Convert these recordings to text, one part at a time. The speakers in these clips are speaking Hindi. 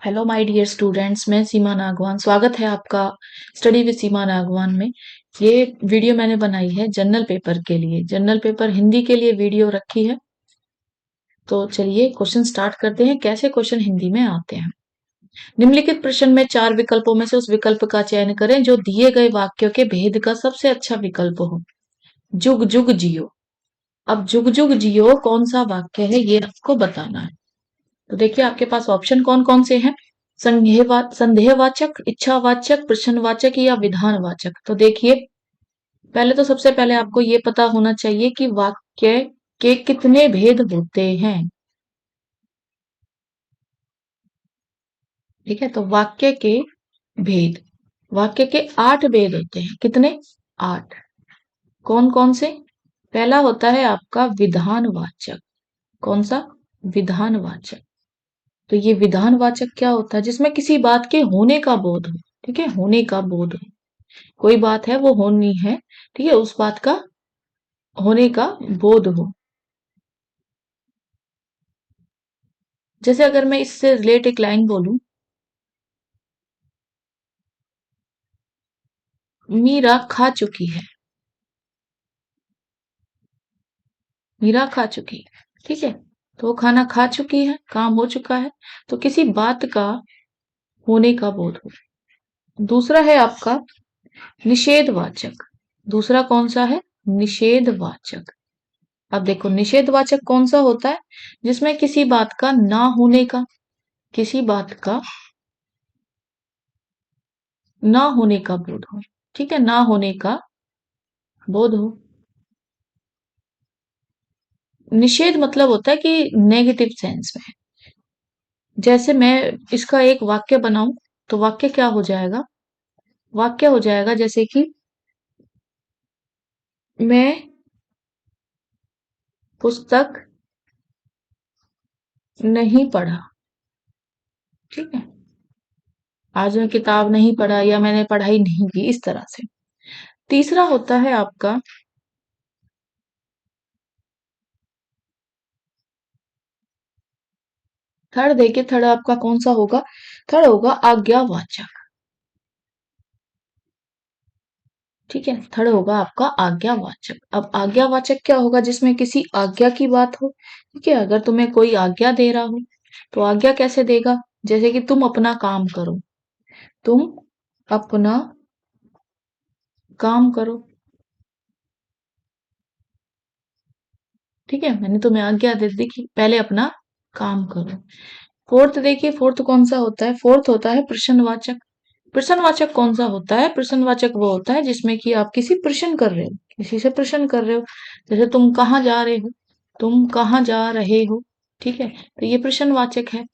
हेलो माय डियर स्टूडेंट्स, मैं सीमा नागवान। स्वागत है आपका स्टडी विद सीमा नागवान में। ये वीडियो मैंने बनाई है जनरल पेपर के लिए, जनरल पेपर हिंदी के लिए वीडियो रखी है। तो चलिए क्वेश्चन स्टार्ट करते हैं। कैसे क्वेश्चन हिंदी में आते हैं। निम्नलिखित प्रश्न में 4 विकल्पों में से उस विकल्प का चयन करें जो दिए गए वाक्यों के भेद का सबसे अच्छा विकल्प हो। जुग जुग जियो। अब जुग जुग जियो कौन सा वाक्य है ये आपको बताना है। तो देखिए आपके पास ऑप्शन कौन कौन से हैं। संदेहवाचक, इच्छावाचक, प्रश्नवाचक या विधानवाचक। तो देखिए पहले तो सबसे पहले आपको ये पता होना चाहिए कि वाक्य के कितने भेद होते हैं। ठीक है, तो वाक्य के भेद, वाक्य के 8 भेद होते हैं। कितने? 8। कौन कौन से? पहला होता है आपका विधानवाचक। कौन सा? विधानवाचक। तो ये विधानवाचक क्या होता है? जिसमें किसी बात के होने का बोध हो। ठीक है, होने का बोध हो। कोई बात है वो होनी है, ठीक है, उस बात का होने का बोध हो। जैसे अगर मैं इससे रिलेट एक लाइन बोलूं, मीरा खा चुकी है। मीरा खा चुकी है, ठीक है। तो वो खाना खा चुकी है, काम हो चुका है। तो किसी बात का होने का बोध हो। दूसरा है आपका निषेधवाचक। दूसरा कौन सा है? निषेधवाचक। अब देखो निषेधवाचक कौन सा होता है? जिसमें किसी बात का ना होने का, किसी बात का ना होने का बोध हो। ठीक है, ना होने का बोध हो। निषेध मतलब होता है कि नेगेटिव सेंस में। जैसे मैं इसका एक वाक्य बनाऊं तो वाक्य क्या हो जाएगा? वाक्य हो जाएगा जैसे कि मैं पुस्तक नहीं पढ़ा। ठीक है, आज मैं किताब नहीं पढ़ा या मैंने पढ़ाई नहीं की, इस तरह से। तीसरा होता है आपका, थर्ड। देखिए थर्ड आपका कौन सा होगा? थर्ड होगा आज्ञावाचक। ठीक है, थर्ड होगा आपका आज्ञावाचक। अब आज्ञावाचक क्या होगा? जिसमें किसी आज्ञा की बात हो। ठीक है, अगर तुम्हें कोई आज्ञा दे रहा हो तो आज्ञा कैसे देगा? जैसे कि तुम अपना काम करो, तुम अपना काम करो। ठीक है, मैंने तुम्हें आज्ञा दे दी कि पहले अपना काम करो। फोर्थ देखिए, फोर्थ कौन सा होता है? फोर्थ होता है प्रश्नवाचक। प्रश्नवाचक कौन सा होता है? प्रश्नवाचक वो होता है जिसमें कि आप किसी प्रश्न कर रहे हो, किसी से प्रश्न कर रहे हो। जैसे तुम कहाँ जा रहे हो, तुम कहाँ जा रहे हो। ठीक है, तो ये प्रश्नवाचक है।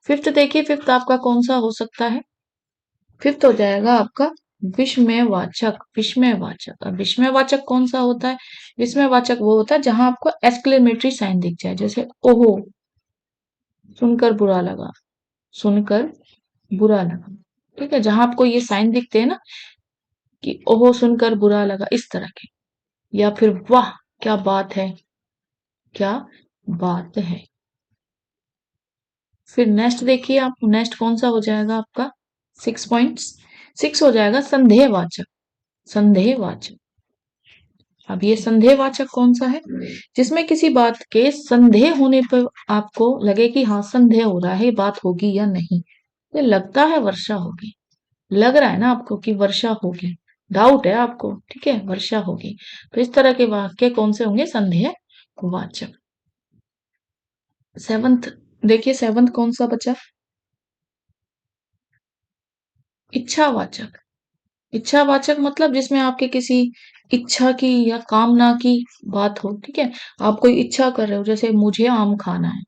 फिफ्थ देखिए, फिफ्थ आपका कौन सा हो सकता है? फिफ्थ हो जाएगा आपका विस्मयवाचक। विस्मयवाचक, अब विस्मयवाचक कौन सा होता है? विस्मयवाचक वो होता है जहां आपको एक्सक्लेमेटरी साइन दिख जाए, जैसे ओहो, सुनकर बुरा लगा, सुनकर बुरा लगा। ठीक है, जहां आपको ये साइन दिखते हैं ना कि ओहो सुनकर बुरा लगा, इस तरह के। या फिर वाह क्या बात है, क्या बात है। फिर नेक्स्ट देखिए आप, नेक्स्ट कौन सा हो जाएगा आपका? 6.6 हो जाएगा संदेहवाचक। संदेहवाचक। अब ये संदेहवाचक कौन सा है? जिसमें किसी बात के संदेह होने पर आपको लगे कि हाँ संदेह हो रहा है, ये बात होगी या नहीं। ये लगता है वर्षा होगी, लग रहा है ना आपको कि वर्षा होगी, डाउट है आपको, ठीक है, वर्षा होगी। तो इस तरह के वाक्य कौन से होंगे? संदेह वाचक। सेवंथ देखिए, सेवंथ कौन सा बचा? इच्छावाचक। इच्छावाचक मतलब जिसमें आपके किसी इच्छा की या कामना की बात हो। ठीक है, आप कोई इच्छा कर रहे हो, जैसे मुझे आम खाना है।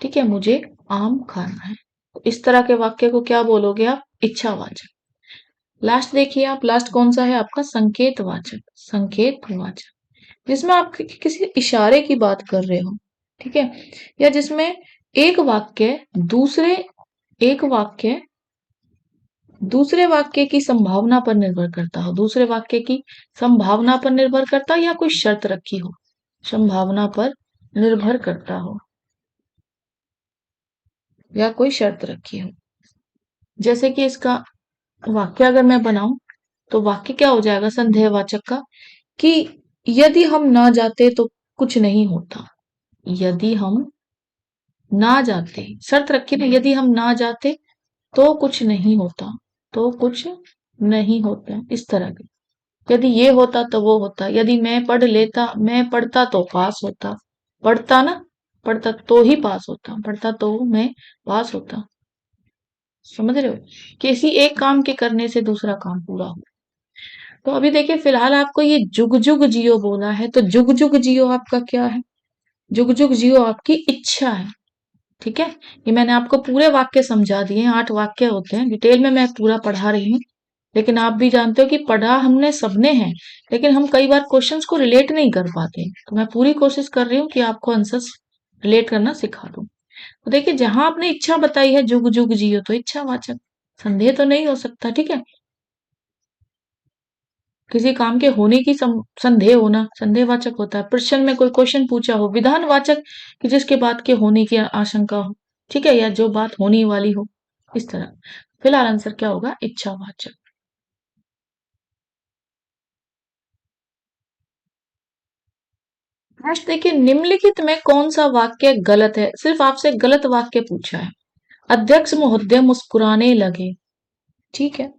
ठीक है, मुझे आम खाना है। तो इस तरह के वाक्य को क्या बोलोगे आप? इच्छावाचक। लास्ट देखिए आप, लास्ट कौन सा है आपका? संकेतवाचक। संकेतवाचक जिसमें आप किसी इशारे की बात कर रहे हो। ठीक है, या जिसमें एक वाक्य दूसरे एक वाक्य दूसरे वाक्य की संभावना पर निर्भर करता हो। दूसरे वाक्य की संभावना पर निर्भर करता हो या कोई शर्त रखी हो, संभावना पर निर्भर करता हो या कोई शर्त रखी हो। जैसे कि इसका वाक्य अगर मैं बनाऊं तो वाक्य क्या हो जाएगा संदेहवाचक का, कि यदि हम ना जाते तो कुछ नहीं होता। यदि हम ना जाते, शर्त रखी ना, यदि हम ना जाते तो कुछ नहीं होता, तो कुछ नहीं होता, इस तरह के। यदि ये होता तो वो होता, यदि मैं पढ़ लेता, मैं पढ़ता तो पास होता, पढ़ता ना, पढ़ता तो ही पास होता, पढ़ता तो मैं पास होता। समझ रहे हो, किसी एक काम के करने से दूसरा काम पूरा हो। तो अभी देखिए फिलहाल आपको ये जुग जुग जियो बोला है, तो जुग जुग जियो आपका क्या है? जुग जुग जियो आपकी इच्छा है। ठीक है, ये मैंने आपको पूरे वाक्य समझा दिए, 8 वाक्य होते हैं, डिटेल में मैं पूरा पढ़ा रही हूँ। लेकिन आप भी जानते हो कि पढ़ा हमने सबने है, लेकिन हम कई बार क्वेश्चंस को रिलेट नहीं कर पाते, तो मैं पूरी कोशिश कर रही हूँ कि आपको आंसर्स रिलेट करना सिखा दूं। तो देखिए जहां आपने इच्छा बताई है जुग जुग जियो, तो इच्छावाचक, संदेह तो नहीं हो सकता। ठीक है, किसी काम के होने की संदेह होना संदेहवाचक होता है। प्रश्न में कोई क्वेश्चन पूछा हो, विधानवाचक, कि जिसके बाद के होने की आशंका हो। ठीक है, या जो बात होने वाली हो, इस तरह। फिलहाल आंसर क्या होगा? इच्छावाचक। नेक्स्ट देखिए, निम्नलिखित में कौन सा वाक्य गलत है? सिर्फ आपसे गलत वाक्य पूछा है। अध्यक्ष महोदय मुस्कुराने लगे। ठीक है,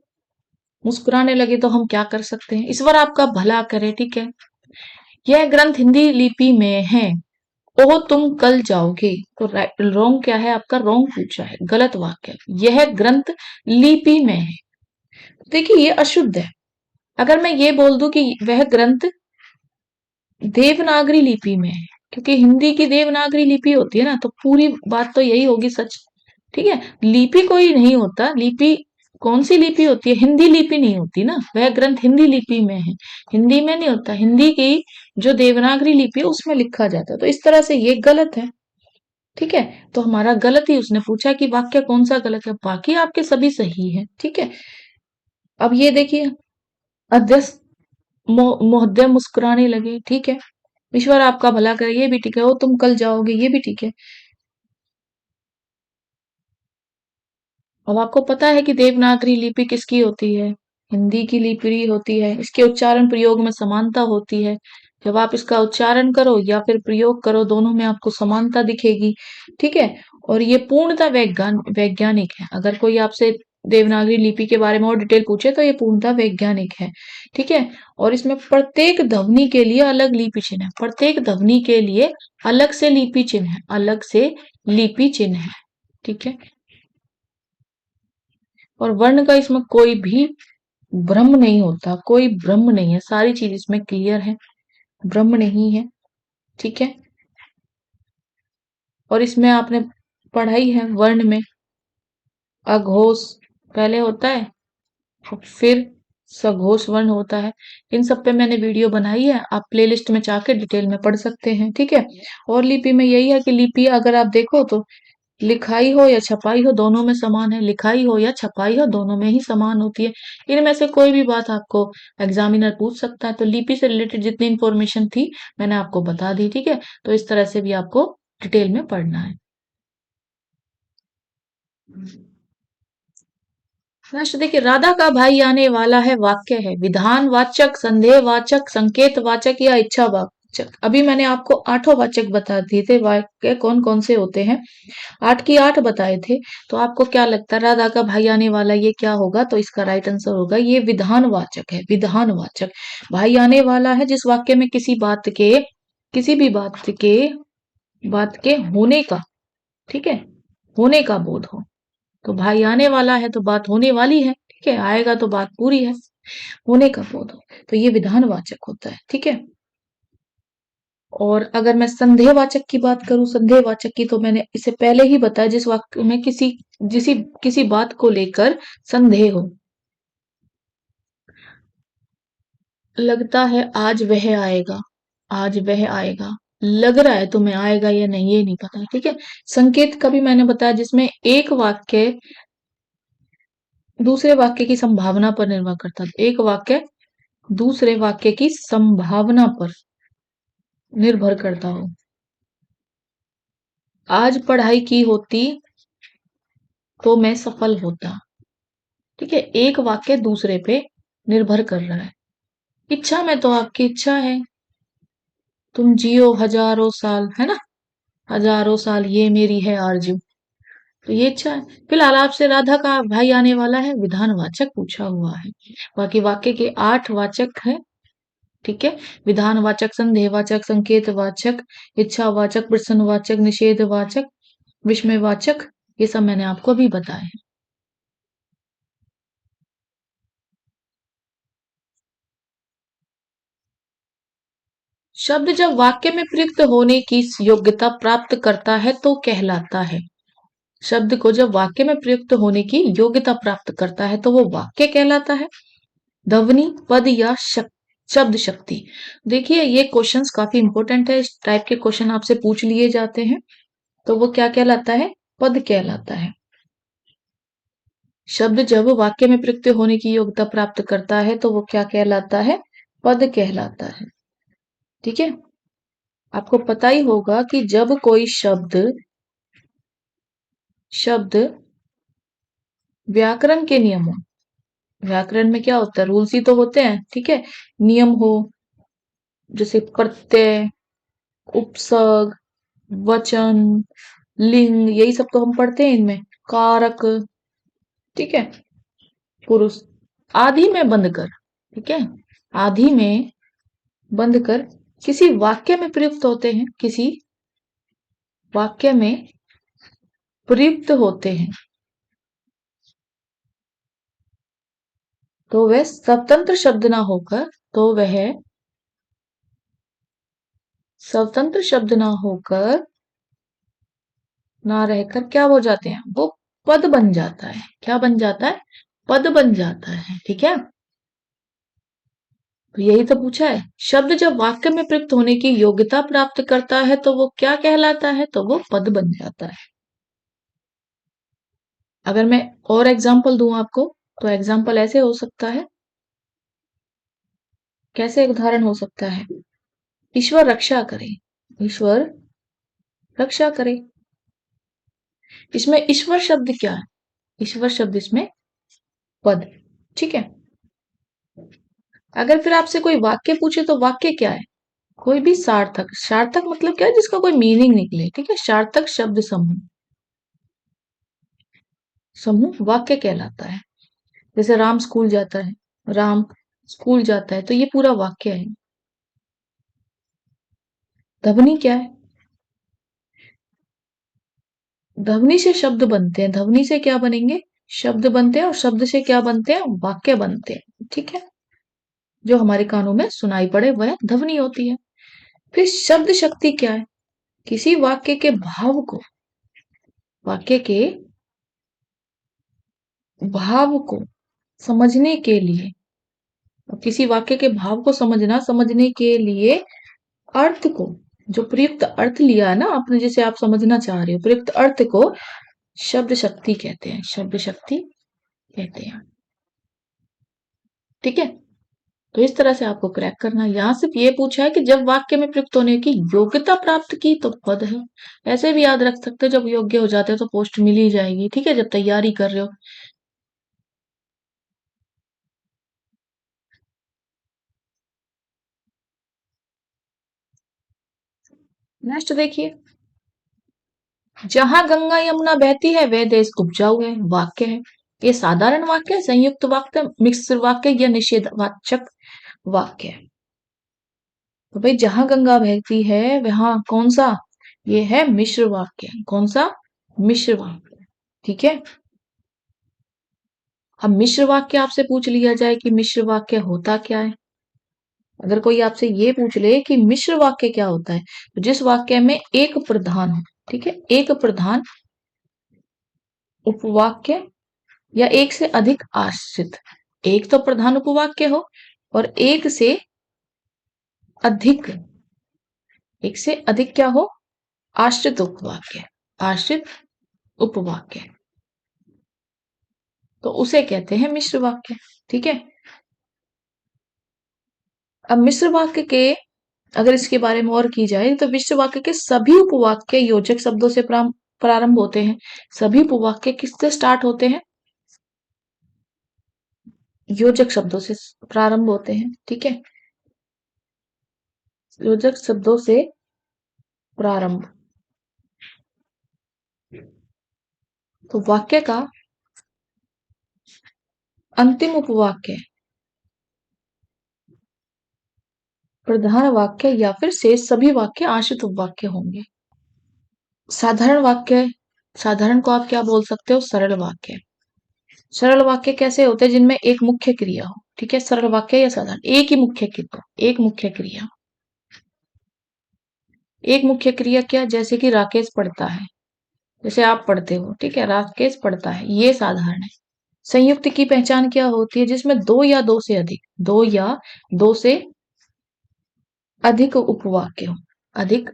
मुस्कुराने लगे तो हम क्या कर सकते हैं? ईश्वर आपका भला करे। ठीक है, यह ग्रंथ हिंदी लिपि में है। ओह तुम कल जाओगे, तो रॉन्ग क्या है आपका? रॉन्ग पूछा है, गलत वाक्य। यह ग्रंथ लिपि में है, देखिए ये अशुद्ध है। अगर मैं ये बोल दूं कि वह ग्रंथ देवनागरी लिपि में है, क्योंकि हिंदी की देवनागरी लिपि होती है ना, तो पूरी बात तो यही होगी सच। ठीक है, लिपि कोई नहीं होता, लिपि कौन सी लिपि होती है? हिंदी लिपि नहीं होती ना, वह ग्रंथ हिंदी लिपि में है, हिंदी में नहीं होता। हिंदी की जो देवनागरी लिपि है उसमें लिखा जाता है, तो इस तरह से ये गलत है। ठीक है, तो हमारा गलत ही उसने पूछा कि वाक्य कौन सा गलत है, बाकी आपके सभी सही है। ठीक है, अब ये देखिए, अध्यक्ष महोदय मुस्कुराने लगे। ठीक है, ईश्वर आपका भला करे, ये भी ठीक है। ओ तुम कल जाओगे, ये भी ठीक है। अब आपको पता है कि देवनागरी लिपि किसकी होती है? हिंदी की लिपि होती है। इसके उच्चारण प्रयोग में समानता होती है। जब आप इसका उच्चारण करो या फिर प्रयोग करो, दोनों में आपको समानता दिखेगी। ठीक है, और ये पूर्णतः वैज्ञानिक है। अगर कोई आपसे देवनागरी लिपि के बारे में और डिटेल पूछे तो ये पूर्णतः वैज्ञानिक है। ठीक है, और इसमें प्रत्येक ध्वनि के लिए अलग लिपि चिन्ह है, प्रत्येक ध्वनि के लिए अलग से लिपि चिन्ह है, अलग से लिपि चिन्ह है। ठीक है, और वर्ण का इसमें कोई भी भ्रम नहीं होता, कोई भ्रम नहीं है, सारी चीज इसमें क्लियर है, भ्रम नहीं है। ठीक है, और इसमें आपने पढ़ाई है वर्ण में अघोष पहले होता है, और फिर सघोष वर्ण होता है। इन सब पे मैंने वीडियो बनाई है, आप प्लेलिस्ट में जाके डिटेल में पढ़ सकते हैं। ठीक है, और लिपि में यही है कि लिपि अगर आप देखो तो लिखाई हो या छपाई हो दोनों में समान है, लिखाई हो या छपाई हो दोनों में ही समान होती है। इनमें से कोई भी बात आपको एग्जामिनर पूछ सकता है, तो लिपि से रिलेटेड जितनी इंफॉर्मेशन थी मैंने आपको बता दी। ठीक है, तो इस तरह से भी आपको डिटेल में पढ़ना है। नेक्स्ट देखिए, राधा का भाई आने वाला है, वाक्य है विधानवाचक, संदेहवाचक, संकेतवाचक या इच्छावाचक। अभी मैंने आपको 8 वाचक बता दिए थे, वाक्य कौन कौन से होते हैं, 8 की 8 बताए थे। तो आपको क्या लगता है राधा का भाई आने वाला ये क्या होगा? तो इसका राइट आंसर होगा ये विधानवाचक है, विधानवाचक। भाई आने वाला है जिस वाक्य में किसी बात के, किसी भी बात के होने का, ठीक है, होने का बोध हो। तो भाई आने वाला है तो बात होने वाली है। ठीक है, आएगा तो बात पूरी है, होने का बोध हो, तो ये विधानवाचक होता है। ठीक है, और अगर मैं संदेहवाचक की बात करूं, संदेहवाचक की तो मैंने इसे पहले ही बताया, जिस वाक्य में किसी बात को लेकर संदेह हो। लगता है आज वह आएगा, आज वह आएगा। लग रहा है तुम्हें आएगा या नहीं ये नहीं पता। ठीक है, संकेत का भी मैंने बताया, जिसमें एक वाक्य दूसरे वाक्य की संभावना पर निर्भर करता है, एक वाक्य दूसरे वाक्य की संभावना पर निर्भर करता हो। आज पढ़ाई की होती तो मैं सफल होता, ठीक है, एक वाक्य दूसरे पे निर्भर कर रहा है। इच्छा में तो आपकी इच्छा है, तुम जियो हजारों साल, है ना, हजारों साल ये मेरी है आरज़ू, तो ये इच्छा है। फिलहाल आपसे राधा का भाई आने वाला है, विधानवाचक पूछा हुआ है। बाकी वाक्य के 8 वाचक हैं, ठीक है। विधानवाचक, संदेहवाचक, संकेतवाचक, इच्छावाचक, प्रश्नवाचक, निषेधवाचक, विस्मयवाचक, ये सब मैंने आपको अभी बताए हैं। शब्द जब वाक्य में प्रयुक्त होने की योग्यता प्राप्त करता है तो कहलाता है। शब्द को जब वाक्य में प्रयुक्त होने की योग्यता प्राप्त करता है तो वो वाक्य कहलाता है। ध्वनि, पद या शब्द शक्ति। देखिए ये क्वेश्चंस काफी इंपॉर्टेंट है, इस टाइप के क्वेश्चन आपसे पूछ लिए जाते हैं। तो वो क्या कहलाता है? पद कहलाता है। शब्द जब वाक्य में प्रयुक्त होने की योग्यता प्राप्त करता है तो वो क्या कहलाता है? पद कहलाता है। ठीक है, आपको पता ही होगा कि जब कोई शब्द शब्द व्याकरण के नियमों, व्याकरण में क्या होता है, रूल्स ही तो होते हैं, ठीक है, नियम हो, जैसे प्रत्यय, उपसर्ग, वचन, लिंग, यही सब तो हम पढ़ते हैं इनमें, कारक, ठीक है, पुरुष, आदि में बंद कर, ठीक है, आदि में बंद कर किसी वाक्य में प्रयुक्त होते हैं, किसी वाक्य में प्रयुक्त होते हैं, तो वह स्वतंत्र शब्द ना होकर, तो वह स्वतंत्र शब्द ना होकर, ना रहकर क्या हो जाते हैं, वो पद बन जाता है। क्या बन जाता है? पद बन जाता है, ठीक है। तो यही तो पूछा है, शब्द जब वाक्य में प्रयुक्त होने की योग्यता प्राप्त करता है तो वो क्या कहलाता है? तो वो पद बन जाता है। अगर मैं और एग्जाम्पल दूं आपको, तो एग्जाम्पल ऐसे हो सकता है, कैसे उदाहरण हो सकता है? ईश्वर रक्षा करे, ईश्वर रक्षा करे, इसमें ईश्वर शब्द क्या है? ईश्वर शब्द इसमें पद, ठीक है। अगर फिर आपसे कोई वाक्य पूछे तो वाक्य क्या है? कोई भी सार्थक, सार्थक मतलब क्या है? जिसका कोई मीनिंग निकले, ठीक है, सार्थक शब्द समूह, समूह वाक्य कहलाता है। जैसे राम स्कूल जाता है, राम स्कूल जाता है, तो ये पूरा वाक्य है। ध्वनि क्या है? ध्वनि से शब्द बनते हैं, ध्वनि से क्या बनेंगे? शब्द बनते हैं, और शब्द से क्या बनते हैं? वाक्य बनते हैं, ठीक है। जो हमारे कानों में सुनाई पड़े वह ध्वनि होती है। फिर शब्द शक्ति क्या है? किसी वाक्य के भाव को, वाक्य के भाव को समझने के लिए, किसी वाक्य के भाव को समझने के लिए अर्थ को, जो प्रयुक्त अर्थ लिया है ना आपने, जिसे आप समझना चाह रहे हो, प्रयुक्त अर्थ को शब्द शक्ति कहते हैं, शब्द शक्ति कहते हैं, ठीक है। तो इस तरह से आपको क्रैक करना है। यहाँ सिर्फ ये पूछा है कि जब वाक्य में प्रयुक्त होने की योग्यता प्राप्त की तो पद है। ऐसे भी याद रख सकते हो, जब योग्य हो जाते हो तो पोस्ट मिल ही जाएगी, ठीक है, जब तैयारी कर रहे हो। नेक्स्ट देखिए, जहां गंगा यमुना बहती है वह देश उपजाऊ है, वाक्य है। ये साधारण वाक्य है, संयुक्त वाक्य, मिश्र वाक्य या निषेधवाचक वाक्य है। तो भाई जहां गंगा बहती है वहां कौन सा? ये है मिश्र वाक्य। कौन सा? मिश्र वाक्य, ठीक है। अब मिश्र वाक्य आपसे पूछ लिया जाए कि मिश्र वाक्य होता क्या है। अगर कोई आपसे ये पूछ ले कि मिश्र वाक्य क्या होता है, तो जिस वाक्य में एक प्रधान हो, ठीक है, एक प्रधान उपवाक्य या एक से अधिक आश्रित, एक तो प्रधान उपवाक्य हो और अधिक एक से अधिक क्या हो? आश्रित उपवाक्य, आश्रित उपवाक्य, तो उसे कहते हैं मिश्र वाक्य, ठीक है। अब मिश्र वाक्य के, अगर इसके बारे में और की जाए तो मिश्र वाक्य के सभी उपवाक्य योजक शब्दों से प्रारंभ होते हैं। सभी उपवाक्य किससे स्टार्ट होते हैं? योजक शब्दों से प्रारंभ होते हैं, ठीक है। योजक शब्दों से प्रारंभ। तो वाक्य का अंतिम उपवाक्य प्रधान वाक्य या फिर शेष सभी वाक्य आश्रित उपवाक्य होंगे। साधारण वाक्य, साधारण को आप क्या बोल सकते हो, सरल वाक्य। सरल वाक्य कैसे होते हैं, जिनमें एक मुख्य क्रिया हो, ठीक है। सरल वाक्य या साधारण, एक ही मुख्य क्रिया, एक मुख्य क्रिया, एक मुख्य क्रिया क्या, जैसे कि राकेश पढ़ता है, जैसे आप पढ़ते हो, ठीक है, राकेश पढ़ता है, ये साधारण है। संयुक्त की पहचान क्या होती है, जिसमें दो या दो से अधिक, दो या दो से अधिक उपवाक्य हो, अधिक,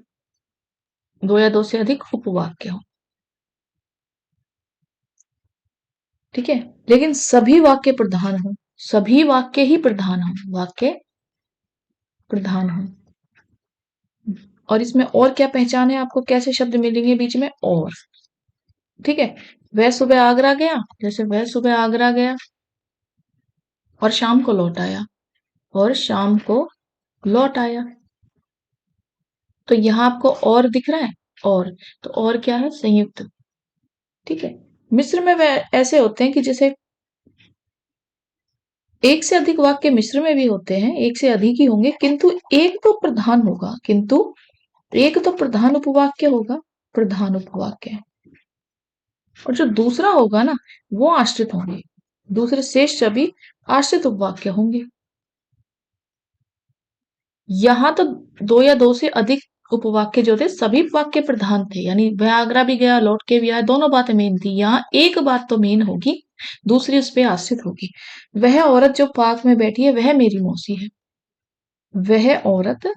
दो या दो से अधिक उपवाक्य हो, ठीक है। लेकिन सभी वाक्य प्रधान हो, सभी वाक्य ही प्रधान हो, वाक्य प्रधान हो। और इसमें और क्या पहचान है, आपको कैसे शब्द मिलेंगे बीच में, और, ठीक है। वह सुबह आगरा गया, जैसे वह सुबह आगरा गया और शाम को लौट आया, और शाम को लौट आया। तो यहां आपको और दिख रहा है, और, तो और क्या है, संयुक्त, ठीक है। मिश्र में वह ऐसे होते हैं कि जैसे एक से अधिक वाक्य मिश्र में भी होते हैं, एक से अधिक ही होंगे, किंतु एक तो प्रधान होगा, किंतु एक तो प्रधान उपवाक्य होगा, प्रधान उपवाक्य, और जो दूसरा होगा ना, वो आश्रित होंगे, दूसरे शेष सभी आश्रित उपवाक्य होंगे। यहाँ तो दो या दो से अधिक उपवाक्य जो थे सभी वाक्य प्रधान थे, यानी वह आगरा भी गया लौट के भी आया, दोनों बातें मेन थी। यहाँ एक बात तो मेन होगी, दूसरी उस पर आश्रित होगी। वह औरत जो पार्क में बैठी है वह मेरी मौसी है, वह औरत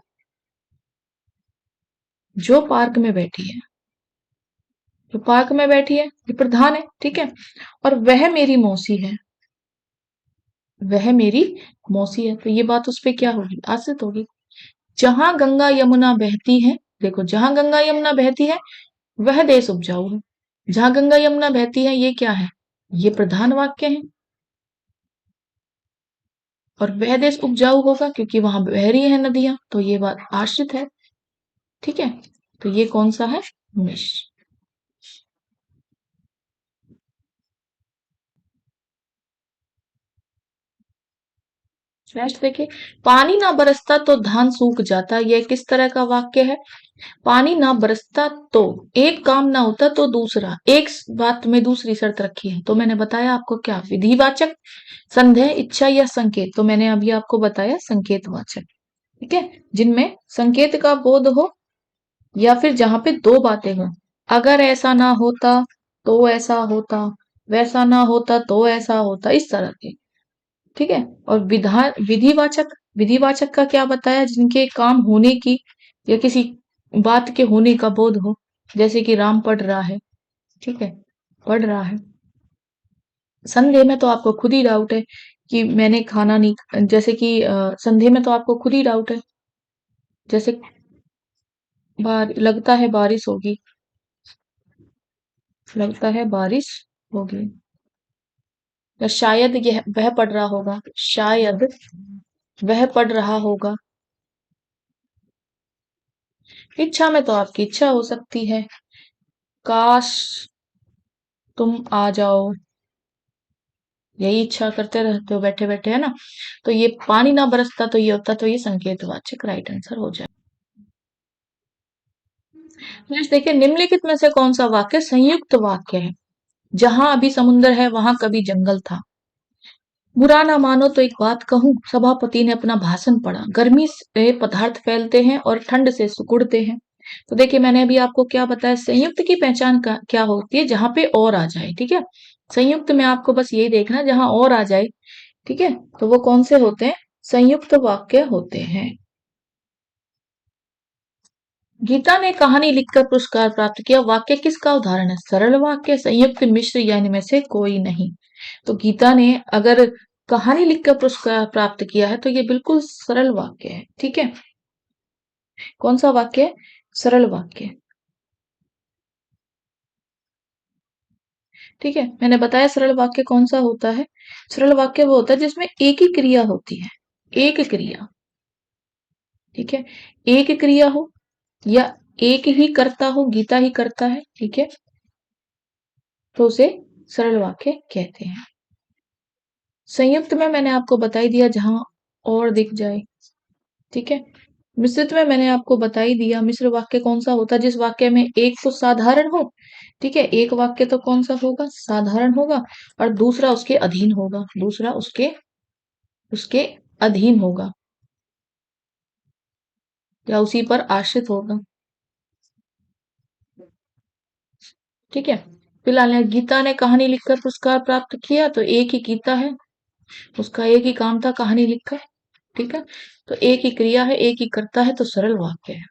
जो पार्क में बैठी है, जो पार्क में बैठी है, ये प्रधान है, ठीक है। और वह मेरी मौसी है, वह मेरी मौसी है, तो ये बात उस पे क्या होगी, आश्रित होगी। जहां गंगा यमुना बहती है, देखो जहां गंगा यमुना बहती है वह देश उपजाऊ है, जहां गंगा यमुना बहती है ये क्या है, ये प्रधान वाक्य है। और वह देश उपजाऊ होगा क्योंकि वहां बह रही है नदियां, तो ये बात आश्रित है, ठीक है। तो ये कौन सा है, निश। नेक्स्ट देखिए, पानी ना बरसता तो धान सूख जाता, यह किस तरह का वाक्य है। पानी ना बरसता तो, एक काम ना होता तो दूसरा, एक बात में दूसरी शर्त रखी है, तो मैंने बताया आपको क्या, विधिवाचक, संदेह, इच्छा या संकेत, तो मैंने अभी आपको बताया संकेतवाचक, ठीक है। जिनमें संकेत का बोध हो, या फिर जहां पे दो बातें हो, अगर ऐसा ना होता तो ऐसा होता, वैसा ना होता तो ऐसा होता, इस तरह के, ठीक है। और विधान, विधिवाचक, विधिवाचक का क्या बताया, जिनके काम होने की या किसी बात के होने का बोध हो, जैसे कि राम पढ़ रहा है, ठीक है, पढ़ रहा है। संदेह में तो आपको खुद ही डाउट है कि मैंने खाना नहीं, जैसे कि संदेह में तो आपको खुद ही डाउट है, जैसे लगता है बारिश होगी, लगता है बारिश होगी, या शायद यह वह पढ़ रहा होगा, शायद वह पढ़ रहा होगा। इच्छा में तो आपकी इच्छा हो सकती है, काश तुम आ जाओ, यही इच्छा करते रहते हो बैठे बैठे, है ना। तो ये पानी ना बरसता तो ये होता, तो ये संकेतवाचक राइट आंसर हो जाए। नेक्स्ट देखिए, निम्नलिखित में से कौन सा वाक्य संयुक्त वाक्य है। जहां अभी समुंदर है वहां कभी जंगल था। बुरा ना मानो तो एक बात कहूं, सभापति ने अपना भाषण पढ़ा, गर्मी से पदार्थ फैलते हैं और ठंड से सिकुड़ते हैं। तो देखिए मैंने अभी आपको क्या बताया, संयुक्त की पहचान क्या होती है, जहां पे और आ जाए, ठीक है। संयुक्त में आपको बस यही देखना जहां और आ जाए, ठीक है, तो वो कौन से होते हैं, संयुक्त वाक्य होते हैं। गीता ने कहानी लिखकर पुरस्कार प्राप्त किया, वाक्य किसका उदाहरण है, सरल वाक्य, संयुक्त, मिश्र या इनमें से कोई नहीं। तो गीता ने अगर कहानी लिखकर पुरस्कार प्राप्त किया है तो ये बिल्कुल सरल वाक्य है, ठीक है। कौन सा वाक्य है, सरल वाक्य। ठीक है, मैंने बताया सरल वाक्य कौन सा होता है। सरल वाक्य वो होता है जिसमें एक ही क्रिया होती है, एक क्रिया। ठीक है, एक क्रिया हो या एक ही करता हो, गीता ही करता है, ठीक है, तो उसे सरल वाक्य कहते हैं। संयुक्त में मैंने आपको बता ही दिया, जहां और दिख जाए, ठीक है। मिश्रित में मैंने आपको बता ही दिया, मिश्र वाक्य कौन सा होता है, जिस वाक्य में एक तो साधारण हो, ठीक है, एक वाक्य तो कौन सा होगा, साधारण होगा, और दूसरा उसके अधीन होगा, दूसरा उसके उसके अधीन होगा या उसी पर आश्रित होगा, ठीक है। फिलहाल यहाँ गीता ने कहानी लिखकर पुरस्कार प्राप्त किया, तो एक ही गीता है, उसका एक ही काम था, कहानी लिखकर, ठीक है। तो एक ही क्रिया है, एक ही करता है, तो सरल वाक्य है।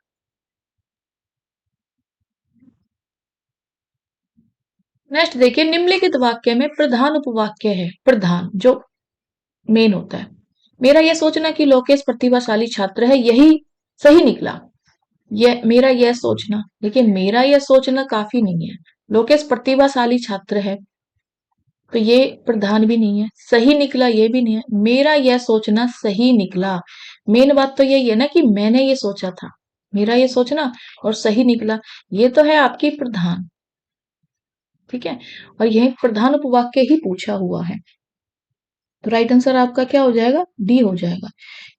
नेक्स्ट देखिए, निम्नलिखित वाक्य में प्रधान उपवाक्य है, प्रधान जो मेन होता है। मेरा यह सोचना कि लोकेश प्रतिभाशाली छात्र है, यही सही निकला। यह मेरा यह सोचना, लेकिन मेरा यह सोचना काफी नहीं है। लोकेश प्रतिभाशाली छात्र है, तो ये प्रधान भी नहीं है। सही निकला ये भी नहीं है। मेरा यह सोचना सही निकला, मेन बात तो यही है ना कि मैंने ये सोचा था, मेरा ये सोचना, और सही निकला, ये तो है आपकी प्रधान, ठीक है। और यह प्रधान उपवाक्य ही पूछा हुआ है, तो राइट आंसर आपका क्या हो जाएगा, डी हो जाएगा।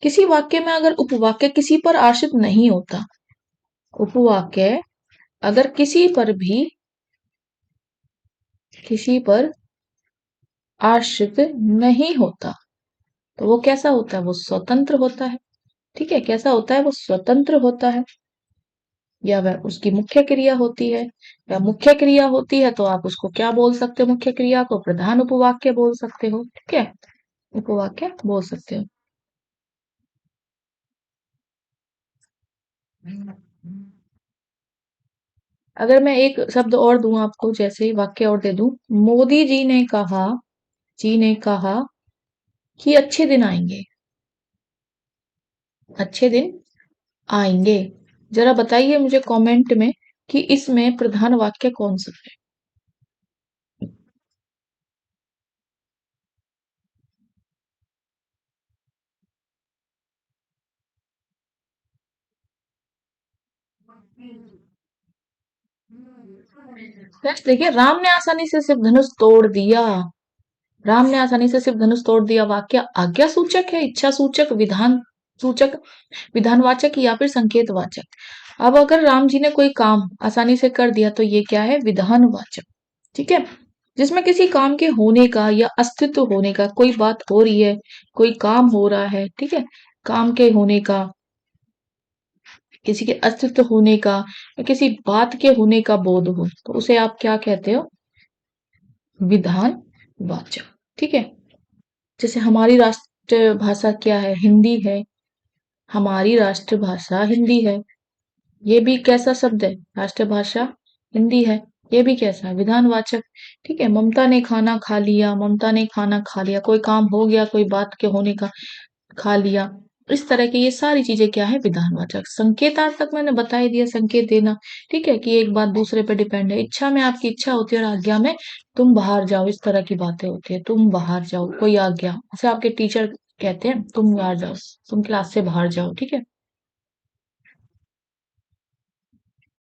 किसी वाक्य में अगर उपवाक्य किसी पर आश्रित नहीं होता, उपवाक्य अगर किसी पर भी, किसी पर आश्रित नहीं होता, तो वो कैसा होता है, वो स्वतंत्र होता है, ठीक है। कैसा होता है, वो स्वतंत्र होता है, या वह उसकी मुख्य क्रिया होती है, या मुख्य क्रिया होती है तो आप उसको क्या बोल सकते हो, मुख्य क्रिया को प्रधान उपवाक्य बोल सकते हो, ठीक है, उपवाक्य बोल सकते हो। अगर मैं एक शब्द और दूं आपको, जैसे वाक्य और दे दूं, मोदी जी ने कहा कि अच्छे दिन आएंगे, अच्छे दिन आएंगे। जरा बताइए मुझे कमेंट में कि इसमें प्रधान वाक्य कौन सा है। नेक्स्ट देखिए, राम ने आसानी से सिर्फ धनुष तोड़ दिया। राम ने आसानी से सिर्फ धनुष तोड़ दिया वाक्य आज्ञा सूचक है, इच्छा सूचक, विधान सूचक, विधानवाचक, या फिर संकेत वाचक। अब अगर राम जी ने कोई काम आसानी से कर दिया, तो ये क्या है, विधानवाचक, ठीक है। जिसमें किसी काम के होने का या अस्तित्व होने का, कोई बात हो रही है, कोई काम हो रहा है, ठीक है, काम के होने का, किसी के अस्तित्व होने का, या किसी बात के होने का बोध हो, तो उसे आप क्या कहते हो, विधान वाचक, ठीक है। जैसे हमारी राष्ट्र भाषा क्या है, हिंदी है, हमारी राष्ट्रभाषा हिंदी है, ये भी कैसा शब्द है, राष्ट्रभाषा हिंदी है, ये भी कैसा है, विधानवाचक, ठीक है। ममता ने खाना खा लिया, ममता ने खाना खा लिया, कोई काम हो गया, कोई बात के होने का, खा लिया, इस तरह की ये सारी चीजें क्या है, विधानवाचक। संकेतार्थक मैंने बता ही दिया, संकेत देना, ठीक है, कि एक बात दूसरे पे डिपेंड है। इच्छा में आपकी इच्छा होती है, और आज्ञा में तुम बाहर जाओ, इस तरह की बातें होती है, तुम बाहर जाओ, कोई आज्ञा, जैसे आपके टीचर कहते हैं तुम बाहर जाओ, तुम क्लास से बाहर जाओ, ठीक है।